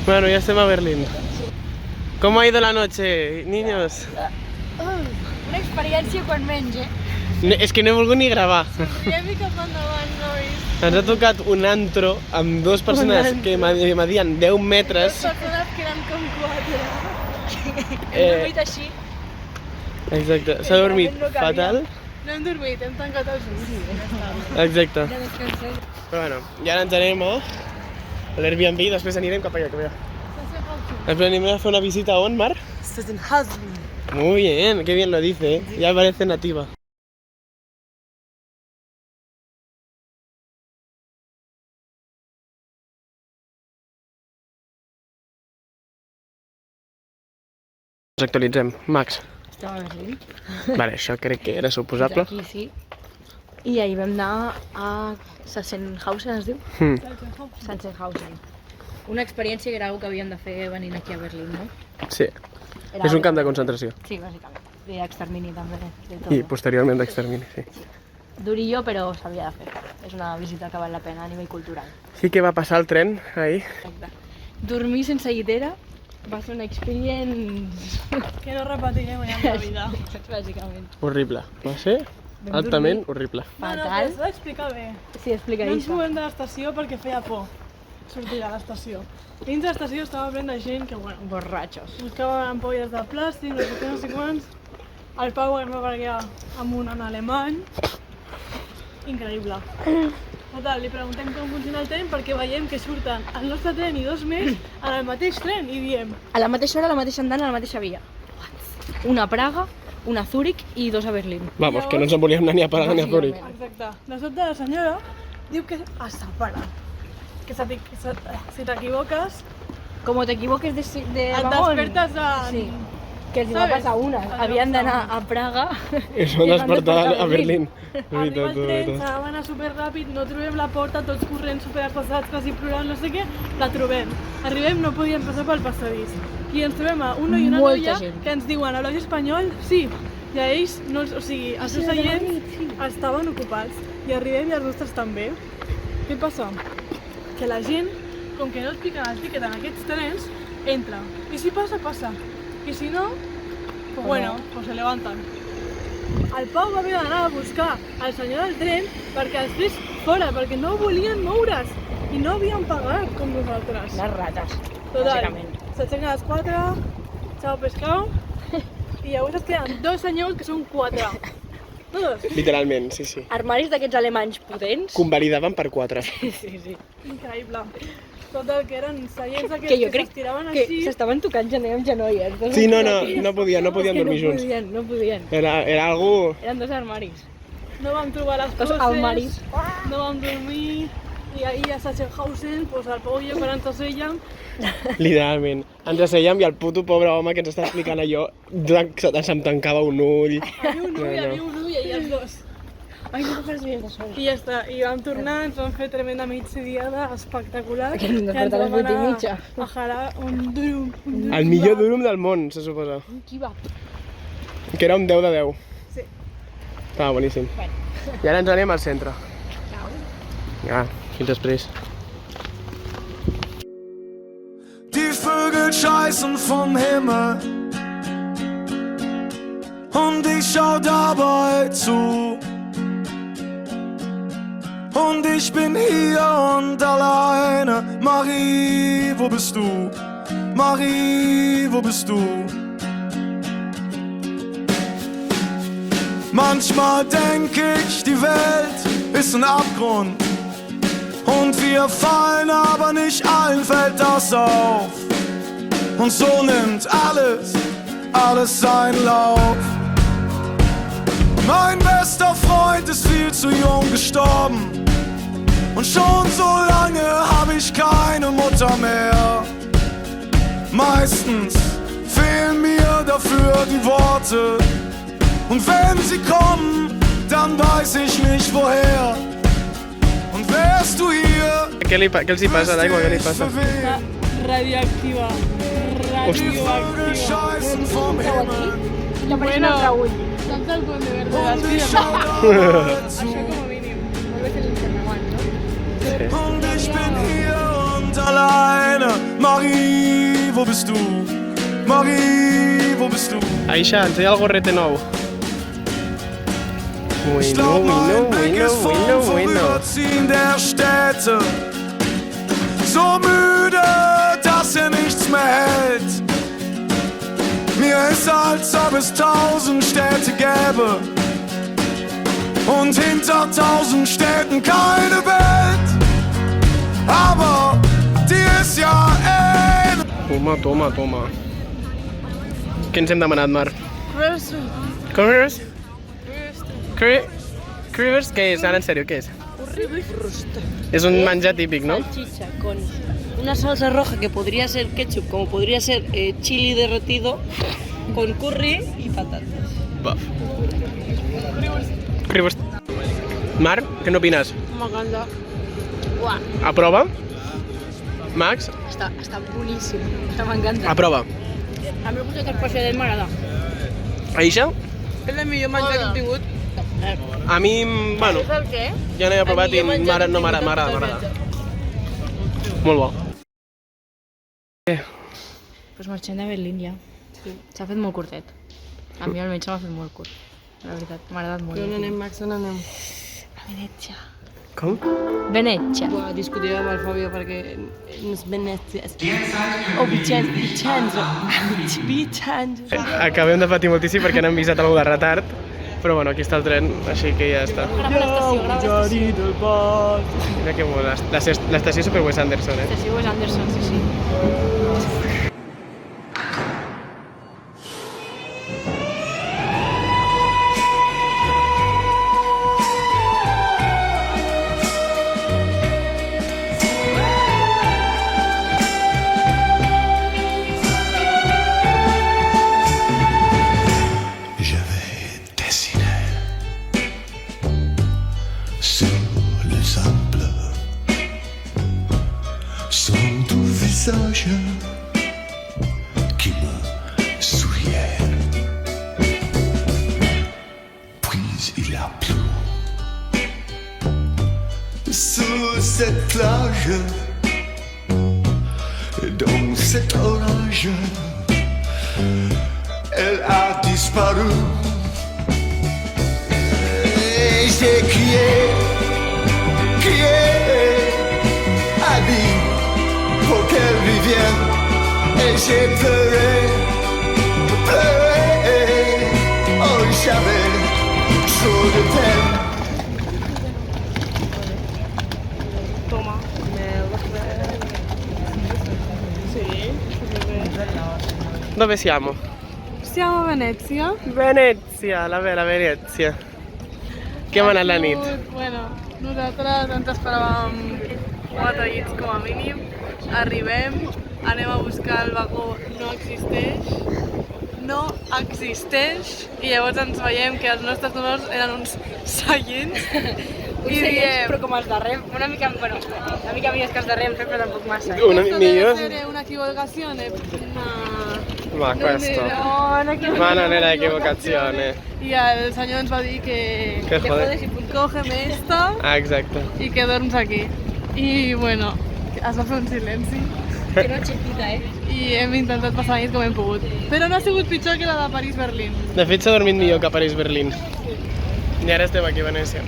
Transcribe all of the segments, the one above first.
Bueno, ya estem a Berlín. ¿Cómo ha ido la noche, niños? Una experiència quan menys, És que no he volgut ni gravar. Sorriem i cap endavant, nois. Ens ha tocat un antro amb dues persones que medien 10 metres. Dues persones que eren com 4. Hem dormit així. Exacte, s'ha dormit fatal. No hem dormit, hem tancat els ulls. Exacte. Ja descansem. Però bueno, i ara ens anem a l'Airbnb i després anirem cap allà, que veieu. Després anem a fer una visita a on, Mar? Sachsenhausen. Muy bien, qué bien lo dice, ¿eh? Ya parece nativa. Ens actualitzem. Max. Estava a Berlín. Vale, això crec que era suposable. Aquí sí. I ahir vam anar a Sachsenhausen, es diu? Sachsenhausen. Una experiència que era una que havíem de fer venint aquí a Berlín, no? Sí, és un camp de concentració. Sí, bàsicament. I d'extermini també. I posteriorment d'extermini, sí. Durillo, però s'havia de fer. És una visita que val la pena a nivell cultural. Sí que va passar el tren ahir. Exacte. Dormir sense llitera va ser una experience... Que no repetirem en la vida. Bàsicament. Horrible. Va ser altament horrible. No, Fatal. però s'ha d'explicar bé. Sí, No explica ens això. movem de l'estació perquè feia por sortir de l'estació. Dins de l'estació estava ple de gent que, bueno, Borratxos. buscaven ampolles de plàstic, no sé quants. El Pau es va barallar amb un en alemany. Increïble. Total, li preguntem com funciona el tren perquè veiem que surten el nostre tren i dos més en el mateix tren i diem A la mateixa hora, a la mateixa andant, a la mateixa via. Una a Praga, una a Zúrich i dos a Berlín. Vamos, que no ens en volíem anar ni a Praga ni a Zúrich. exacte. De sobte la senyora diu que es separa. Que si t'equivoques, Como te equivoques de et vagón. despertes de... Sí. Que els va ¿Sabes? passar una. Havien d'anar a Praga. I es van despertar a Berlín. Arriba el tren, Veritat. s'ha d'anar superràpid, no trobem la porta, tots corrents superpassats, quasi plorant, no sé què, la trobem. Arribem, no podíem passar pel passadís. I ens trobem a un noi i una Molta noia gent. que ens diuen a l'Oi espanyol, sí, i a ells, no, o sigui, els seus seients estaven ocupats. I arribem i els nostres també. Què passa? Que la gent, com que no els piquen el tiquet en aquests trens, entra. I si passa, passa. I si no, pues bueno, pues se levantan. El Pau va haver d'anar a buscar el senyor del tren perquè els fes fora, perquè no volien moure's i no havien pagat com nosaltres. Les rates. Total, bàsicament. s'aixequen a les 4, xau pescau, i llavors es queden dos senyors que són 4. Dos. Literalment, sí, sí. Armaris d'aquests alemanys potents. Convalidaven per 4. Sí, sí. Increïble. Total, que eren seients Que aquests jo que crec s'estiraven que així. s'estaven tocant gener amb genolles. Sí, no podien dormir junts. No podien. Era algo... Eren dos armaris. No vam trobar les Dos coses, almaris. no vam dormir, i ahir a Sachsenhausen, pues, el Pau i jo quan ens assèiem, Literalment. Ens assèiem i el puto pobre home que ens està explicant allò se'm tancava un ull. hi havia un ull i ahir els dos. Ai, no fas bien de sol. I ja està, i vam tornar, ens vam fer tremenda migdiada espectacular. Que ens I despertar a les vam 8 i anar mitja. a jalar un durum. El millor durum del món, se suposa. Qui va? Que era un 10 de 10. Sí. Estava boníssim. Bueno. I ara ens anem al centre. Ja, fins després. Die Vögel scheißen vom Himmel und ich schau dabei zu. Und ich bin hier und alleine. Marie, wo bist du? Marie, wo bist du? Manchmal denk ich, die Welt ist ein Abgrund. Und wir fallen, aber nicht allen fällt das auf. Und so nimmt alles seinen Lauf. Mein bester Freund ist viel zu jung gestorben. Und schon so lange hab ich keine Mutter mehr. Meistens fehlen mir dafür die Worte. Und wenn sie kommen, dann weiß ich nicht woher. Und wärst du hier, Què els hi passa, l'aigua? Què li passa? Radioactiva. Die Vögel scheißen vom Himmel I apareix un altre ull. Saps el Duende Verde und de ich Spiderman? schau dabei Això zu. com a mínim. Molt bé fer l'infern abans, no? Und ich bin hier und alleine. Marie, wo bist du? Marie, wo bist du? Aisha, ensenya el gorrete nou. Ich glaub, mein Blick ist vom Vorüberziehen der Städte so müde, dass er nichts mehr hält. Mir ist, als ob es 1000 Städte gäbe und hinter 1000 Städten keine Welt. Aber die ist ja Toma. Què ens hem demanat, Mar? Currywurst? Currywurst, què és? Ara, en sèrio, què és? És un menjar típic, ¿no? Salchicha con una salsa roja que podría ser ketchup, como podría ser chili derretido, con curry y patatas. Buf. Currywurst. Mar, què n'opines? M'encanta. Uah, Aprova? Max? està boníssim. M'encanta. Aprova. A mi el gust especialment m'agrada. Aisha? És el millor menjar que hem tingut. A mi, bueno, És el què? ja n'he provat i no m'agrada. Molt bo. Pues marxem de Berlín ja. S'ha fet molt curtet. A mi almenys se m'ha fet molt curt. La veritat, m'ha agradat molt. On anem, Max? On anem? A Venècia. Com? Venècia. Buah, discutirem amb el Fabio perquè no és Venècia. Oh, Vicenza. Acabem de patir moltíssim perquè n'hem visat algú de retard, però bueno, aquí està el tren, així que ja està. Mira que molt, l'estació super Wes Anderson, eh? L'estació Wes Anderson, sí. J'avais dessiné sur le sable son doux visage qui me souriait. Puis il a plu sous cette plage, dans cet orage. Elle a disparu. Et j'ai crié, a dit pour qu'elle revienne. Et j'ai pleuré, oh j'avais trop de peine. Dove siamo? Siamo a Venècia. Venècia, la bella Venècia. Què hem anat la nit? Bueno, nosaltres ens esperàvem 4 llits com a mínim. Arribem, anem a buscar el vagó, no existeix, i llavors ens veiem que els nostres números eren uns seients. I diem... Però com els de Rem, una mica millors que els de Rem, però tampoc massa. Una Esto millor? debe ser una equivocazione, Ma questo. Ma non è la equivocazione. I el senyor ens va dir que Que joder. cógeme esto Ah, exacte. i que dorms aquí. I bueno, es va fer un silenci Que no chiquita, i hem intentat passar la nit com hem pogut. Però no ha sigut pitjor que la de París-Berlín. De fet, s'ha dormit millor que a París-Berlín. I ara estem aquí a Venècia.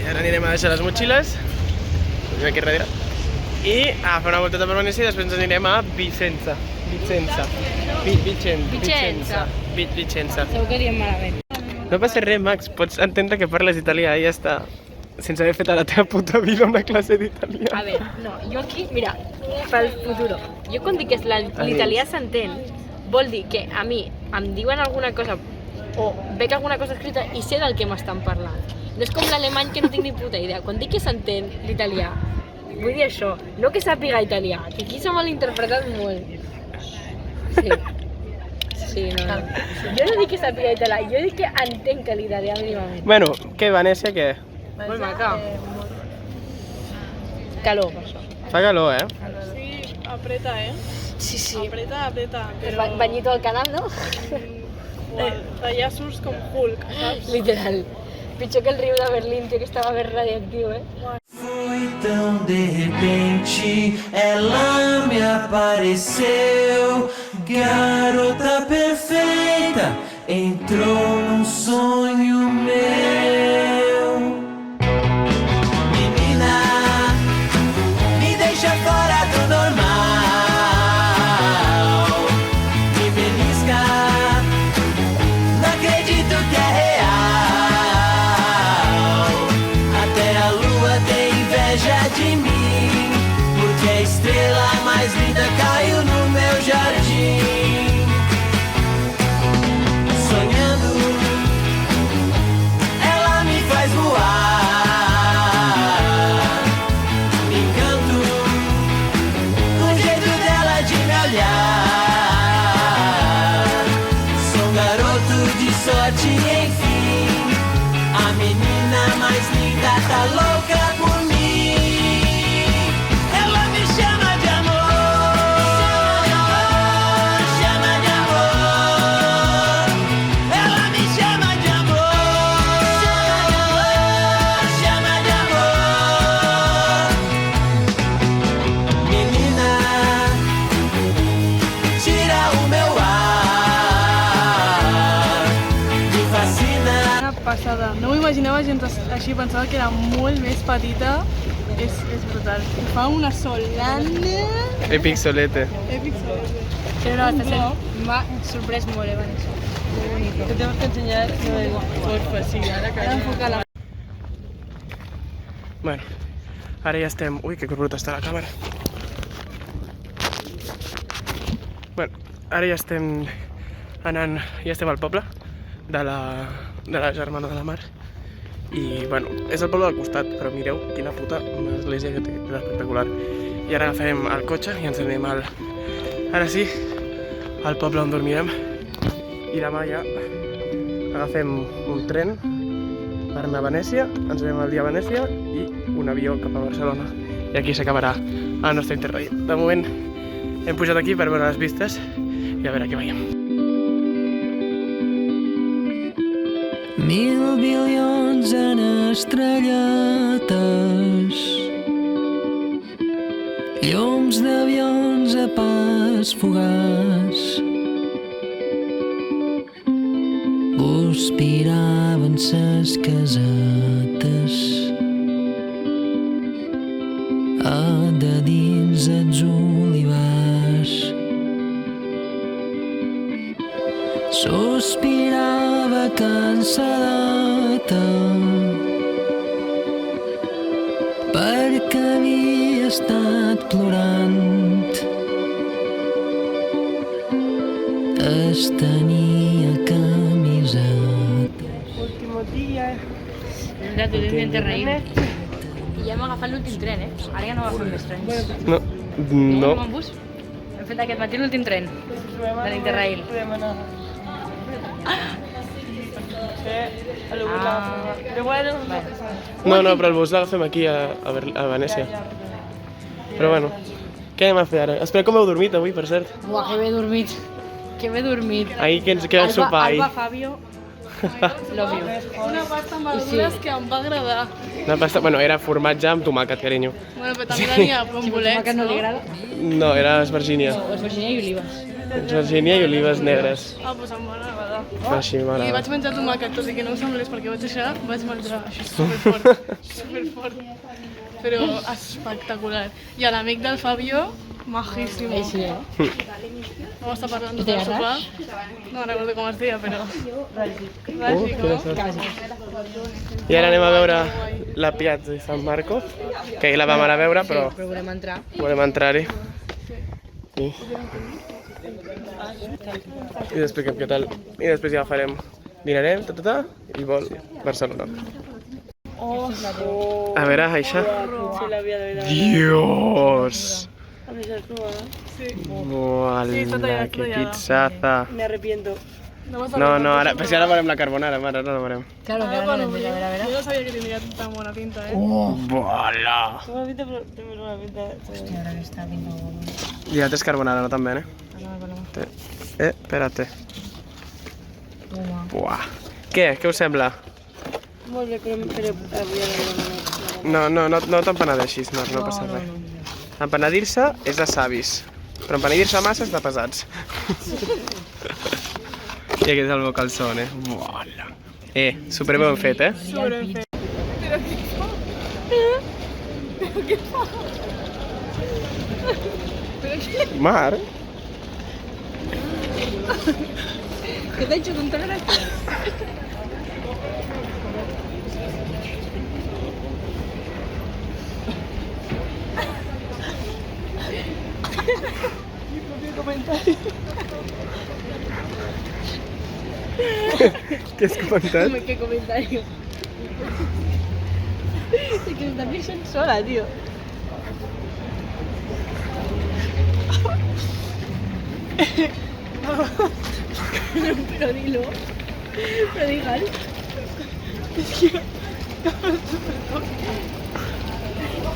I ara anirem a deixar les motxilles, aquí darrere, i a fer una volteta per Venècia i després ens anirem a Vicenza. Vicenza. Segur que diem malament. No passa res, Max, pots entendre que parles italià i ja està. Sense haver fet a la teva puta vida una classe d'italià. A veure, no, jo aquí, mira, pel futur, jo quan dic que l'italià s'entén, vol dir que a mi em diuen alguna cosa o veig alguna cosa escrita i sé del que m'estan parlant. No és com l'alemany que no tinc ni puta idea. Quan dic que s'entén l'italià, vull dir això, no que sàpiga italià, que aquí s'ha malinterpretat molt. Sí, no. Jo no dic que sàpiga italià, jo dic que entenc l'italià mínimament. Bueno, què, Venècia, què? Molt maca. Calor, per això. Fa calor, eh? Sí, apreta, Sí. Apreta, Però... Bañito al canal, no? D'allà surts com Hulk, saps? Literal. Pitjor que el riu de Berlín, que estava més radioactiu, Foi tão de repente, ela me apareceu, garota perfeita, entrou num sonho meu. Menina, me deixa fora do normal, me belisca, não acredito que é real. Até a lua tem inveja de mim, porque a estrela mais linda caiu no meu jardim. Sonhando, ela me faz voar. Me encanto com o jeito dela de me olhar. Sou um garoto de sorte, enfim. A menina mais linda tá louca por mim. Ela me chama de amor, chama de amor. Ela me chama de amor, chama de amor. Menina, tira o meu ar, me fascina. Una passada. No m'ho imaginava gens així, pensava que era molt més petita. És brutal. Fa una solana... Epic solete. Èpic solete. Però no, m'ha sorprès molt, Vanessa. Te tenemos que enseñar lo del porfa, sí, ahora que Enfoca-la. Bueno, ara ja estem... Ui, que bruta està la càmera. Bueno, ara ja estem anant... Ja estem al poble de la Germana de la Mar. I, bueno, és el poble del costat, però mireu quina puta església que té, és espectacular. I ara agafem el cotxe i ens anem al... Ara sí, al poble on dormirem. I demà ja agafem un tren per anar a Venècia, ens anem al dia a Venècia i un avió cap a Barcelona. I aquí s'acabarà el nostre Interrail. De moment hem pujat aquí per veure les vistes i a veure què veiem. 1000 bilions en estrelletes, llums d'avions a pas fugaç, sospiraven ses casetes de dins els olivars. Sospirava cansadeta perquè havia estat plorant. Es tenia camisetes. Último día. Hem anat l'últim Interrail. I ja hem agafat l'últim tren, Ara ja no agafem més trens. No, no. Anem amb bus? Hem fet aquest matí l'últim tren de l'Interrail. Podem anar. Però bueno, No, però el bus l'agafem aquí a Venècia. Però bueno, què anem a fer ara? Espera, com heu dormit avui, per cert? Buah, que bé dormit. Que bé dormit. Ahir que ens queda el sopar ahir. Alba Fabio, Love you. una pasta amb verdures que em va agradar. Una pasta, bueno, era formatge amb tomàquet, carinyo. Bueno, però també tenia Si amb el bolets, tomàquet no li agrada, No, era esvergínia. o és Virginia i olives. Esvergínia i olives negres. Ah, doncs em va agradar. Així I m'agrada. vaig menjar tomàquet, tot i que no ho semblés perquè vaig deixar, vaig menjar així superfort, superfort. Però espectacular. I a l'amic del Fabio, majísimo. Sí, Vam estar parlant I del té sopar. arròs? No recordo com es deia, però... Ràgic, Quina no? sort. I ara anem a veure la Piazza di San Marco, que ahir la vam anar a veure, però però volem entrar. volem entrar-hi. I després què tal. I després ja farem, dinarem, i vol Barcelona. A veure, Aisha. Dios! Uala, que pizzaza. me arrepiento. No, ara, però si ara volem la carbonara, mare, no la volem. Claro, Ah, claro, bueno, a veure. yo no sabía que tenía tan buena pinta, Uala! Tengo una pinta, pero tengo una pinta. Hòstia, ara que està pinta molt. I l'altre és carbonara, no tan bé, Espérate. Buah. Què us sembla? Molt bé, però avui a la No t'empenedeixis, Mar, no passa res. Empenedir-se és de savis. Però empenidir-se massa està pesats. I aquest és el meu calçón, Uala. Super ben fet, Sobrefen. Però què fa? Però què fa? Mar? Que t'ha hecho tanta gràcia. Què has comentat? ¿Qué comentario? Es que está bien sola, tío. Pero dilo. Pero digan.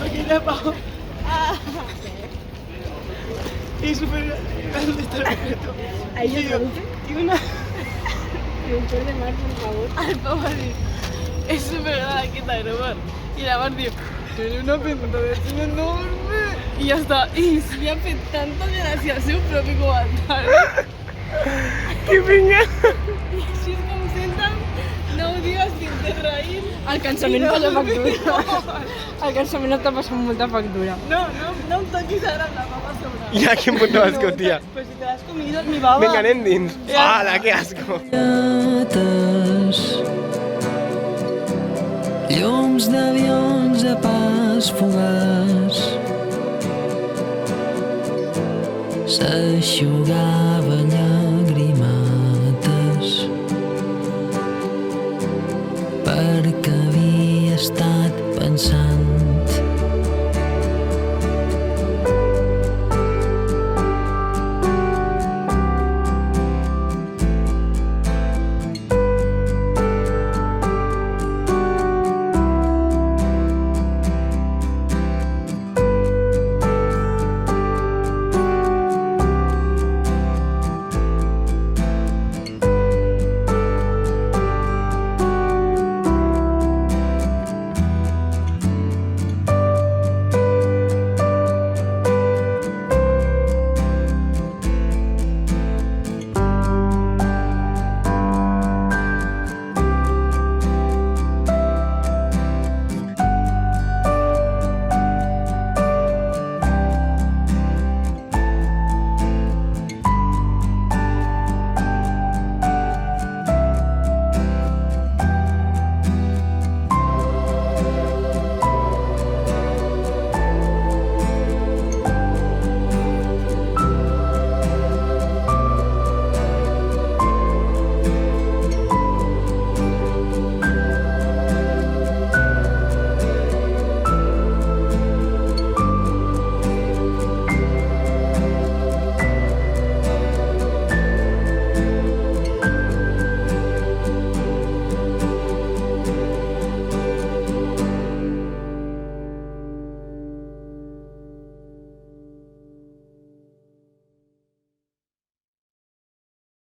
Aquí le apago. Y súper grande está el objeto. Ahí le traduce. Y una... Productor de Mar, por favor. Al papá dice, es súper grande aquesta grabar. Y la Mar diu, tiene una presentación enorme. Y ya está. Y se li ha fet tanta gràcia al seu propi comentari. Que vinga! I així és com senten, no ho digues sin de raïs. El cansament passa factura. El cansament està passant molta factura. No em toquis ara amb la baba sobre. I a quin punt t'has tia? Pues si te l'has comido, mi baba. Vinga, anem dins. Ala, que asco! Llums d'avions a pas fugaç s'eixugaven llagrimates perquè havia estat pensant